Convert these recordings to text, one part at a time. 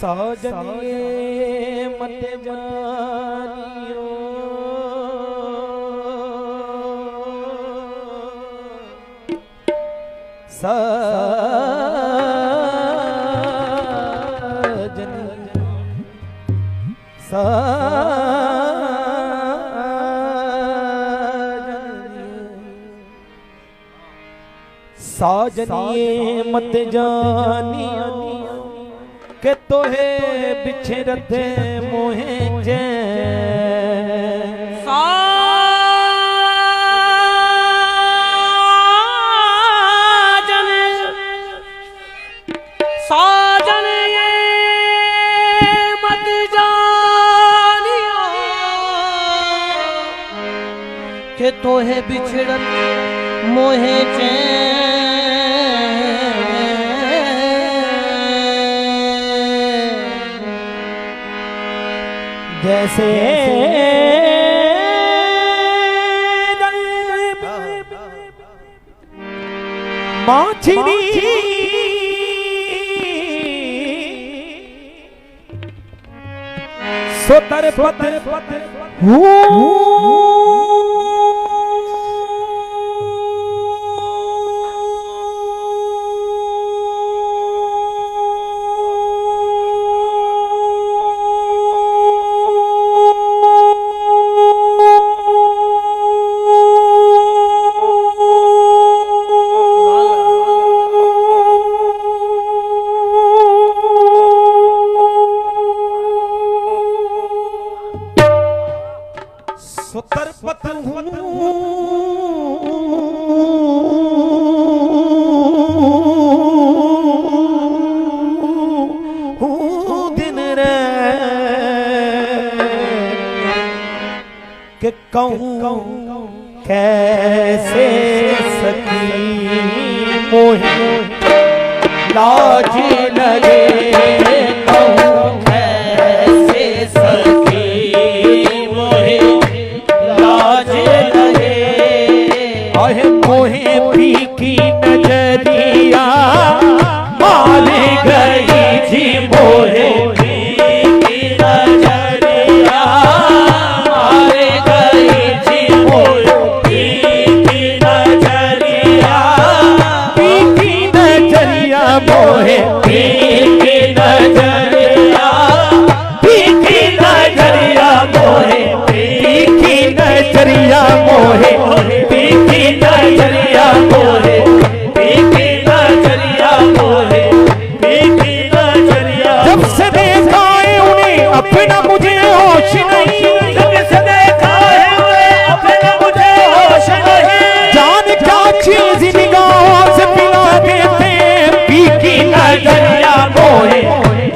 साजनिए मत जानियो साजनिए मत जानियो के तोहे बिछड़ते मोहे चैन साजन ये मत जानियो के तोहे बिछड़त मोहे चैन जैसे माछली सोतर पतर सुतर पतर दिन रे के कहूँ कैसे सकी मोहे लाज लगे कहूँ कैसे सकी मोहे मोहे फीकी नजरिया मार गई जी मोहे फीकी नजरिया मार गई जी मोहे फीकी नजरिया मोहे फीकी नजरिया मोहे फीकी नजरिया मोहे नजरिया मोहे फीकी नजरिया मोहे फीकी नजरिया जब से देखा है उन्हें अपना मुझे होश नहीं जब से देखा है उन्हें अपना मुझे होश नहीं जान क्या चीज निगाहों से पिला देते फीकी नजरिया मोहे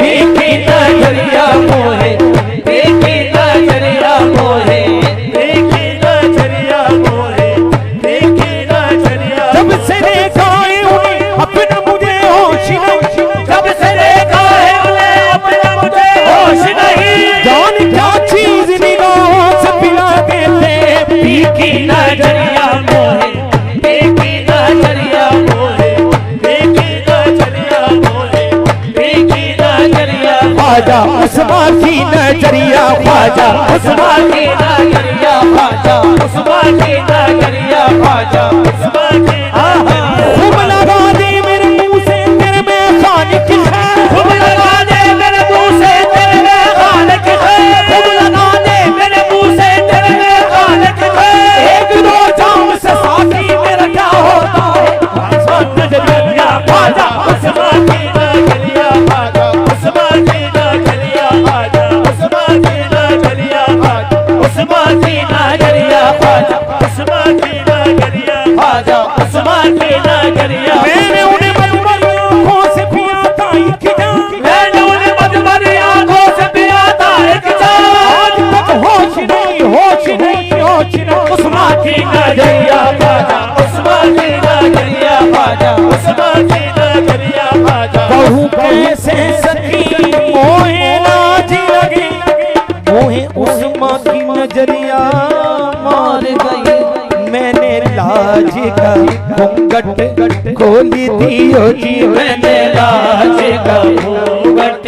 फीकी नजरिया मोहे फीकी नजरिया मोहे फीकी नजरिया मोहे अपना मुझे होश नहीं जब से देखा है उन्हें अपना मुझे होश नहीं जान क्या चीज निगाहों से पिला देते फीकी नजरिया मोहे फीकी नजरिया मोहे फीकी नजरिया मोहे फीकी नजरिया ख्वाजा उस्मान की नजरिया ख्वाजा उस्मान की नजरिया ख्वाजा उस्मान की नजरिया ख्वाजा उस्मान की खूब लगा दे मेरे मुंह से तेरे में खालिक है खूब लगा दे मेरे मुंह से तेरे में खालिक है खूब लगा दे मेरे मुंह से तेरे में खालिक है एक दो जाम से साथी मेरा क्या होता है उस्मान नजरिया ख्वाजा उस्मान की नजरिया ख्वाजा उस्मान की नजरिया ख्वाजा उस्मान की नजरिया ख्वाजा उस्मान की नजरिया ख्वाजा उस्मान की नजरिया ख्वाजा उस्मान की नजरिया मैंने उन्हें मधुमरी आंखों से पिया था एक जाम मैंने उन्हें मधुमरी आंखों से पिया था एक जाम आज तक होश नहीं उस्मान की नजरिया ख्वाजा उस्मान की नजरिया ख्वाजा उस्मान की नजरिया ख्वाजा कहूँ कैसे सकी मोहे लाज लगे मोहे उस्मान की नजरिया मार गई मैंने लाज का घूंघट खोली दियो जी मैंने लाज का घूंघट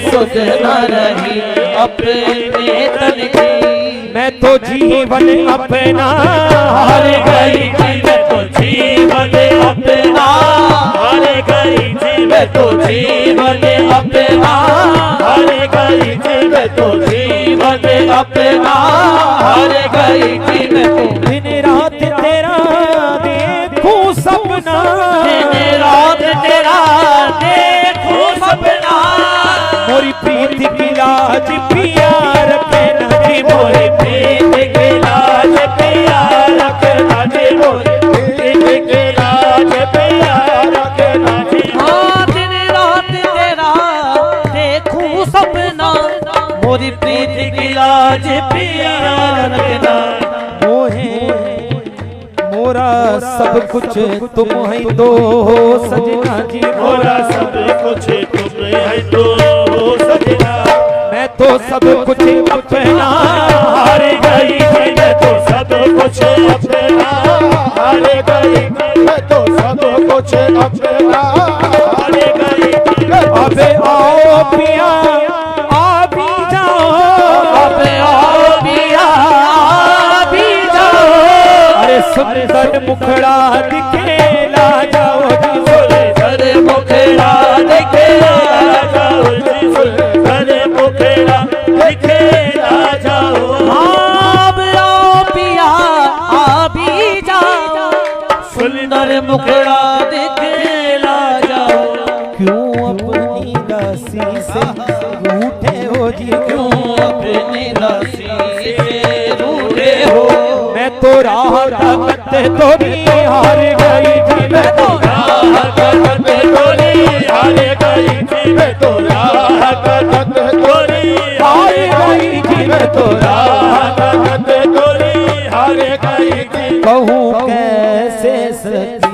सुध न रही अपने तन की। मैं तो जीवन अपना हार गई थी मैं तो जीवन अपना, हार गई थी मैं तो जीवन अपना, हार गई थी मैं तो जीवन अपना, हार गई थी मैं तो। दिन रात तेरा देखूं सपना, दिन रात तेरा देखूं सपना, मोरी प्रीत की लाज पिया रखना जी, मोरी प्रीत की लाज पिया रखना जी, मोरी प्रीत की लाज पिया रखना जी। हाँ दिन रात तेरा देखूं सपना, मोरी प्रीत की लाज पिया रखना। मोरा सब कुछ तुम है तो सजना जी, मोरा सब कुछ तुम है तो सजना, मैं तो सब कुछ अपना हार गई थी मैं तो सब कुछ अपना, हार गई थी मैं तो सब कुछ अपना, हार गई थी। अबे आओ पिया आ भी जाओ, अबे आओ पिया आ भी जाओ, अरे सुंदर मुखड़ा दिखेला जाओ जी, सुंदर मुखड़ा दिखेला जाओ जी, सुंदर मुखड़ा दिखेला जाओ। अब आओ पिया आ भी जाओ, सुंदर मुखड़ा दिखेला जाओ। क्यों अपनी दासी से रूठे हो जी, क्यों अपनी दासी से रूठे हो, मैं तो राह ताकत तोरी हार गई थी, मैं तो राह ताकत तोरी हार गई थी, मैं तो राह ताकत तोरी हार गई थी, मैं तो राह ताकत तोरी हार गई थी। कहूँ कैसे सच